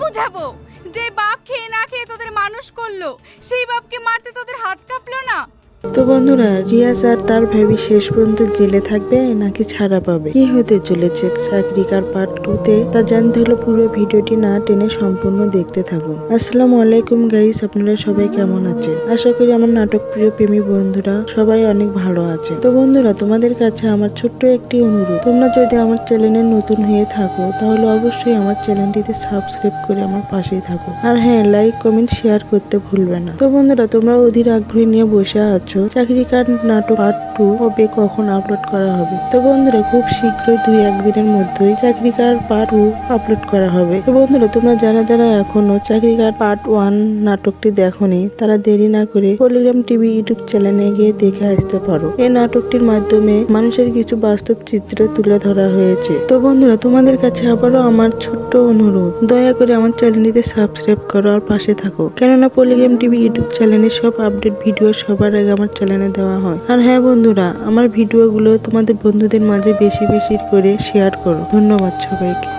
বুঝাবো যে বাপ খেয়ে না খেয়ে তোদের মানুষ করলো, সেই বাপকে মারতে তোদের হাত কাঁপলো না? তো বন্ধুরা, রিয়াজ আর তার ভাবি শেষ পর্যন্ত জেলে থাকবে নাকি ছাড়া পাবে, কি হতে চলেছে চাকরিকার পার্ট 2 তে তা জানতে হলে পুরো ভিডিওটি না টেনে সম্পূর্ণ দেখতে থাকুন। আসসালামু আলাইকুম গাইস, আপনারা সবাই কেমন আছেন? আশা করি আমার নাটক প্রিয় প্রেমী বন্ধুরা সবাই অনেক ভালো আছে। তো বন্ধুরা, তোমাদের কাছে আমার ছোট্ট একটি অনুরোধ, তোমরা যদি আমার চ্যানেলে নতুন হয়ে থাকো তাহলে অবশ্যই আমার চ্যানেলটিতে সাবস্ক্রাইব করে আমার পাশেই থাকো, আর হ্যাঁ, লাইক কমেন্ট শেয়ার করতে ভুলবে না। তো বন্ধুরা, তোমরা অধীর আগ্রহ নিয়ে বসে আছো চাকরিকার নাটক পার্ট 2 হবে কখন আপলোড করা হবে। তো বন্ধুরা, খুব শীঘ্রই 2-1 দিনের মধ্যেই চাকরিকার পার্ট 2 আপলোড করা হবে। তো বন্ধুরা, তোমরা যারা যারা এখনো চাকরিকার পার্ট 1 নাটকটি দেখোনি তারা দেরি না করে পলিগ্রাম টিভি ইউটিউব চ্যানেলে গিয়ে দেখে আসতে পারো। এই নাটকটির মাধ্যমে মানুষের কিছু বাস্তব চিত্র তুলে ধরা হয়েছে। তো বন্ধুরা, তোমাদের কাছে আবারও আমার ছোট্ট অনুরোধ, দয়া করে আমার চ্যানেলটিতে সাবস্ক্রাইব করো আর পাশে থাকো, কেননা পলিগ্রাম টিভি ইউটিউব চ্যানেলে সব আপডেট ভিডিও সবার আগে আমার চ্যানেলে দেওয়া হয়। আর হ্যাঁ বন্ধুরা, আমার ভিডিওগুলো তোমাদের বন্ধুদের মাঝে বেশি বেশি করে শেয়ার করো। ধন্যবাদ সবাইকে।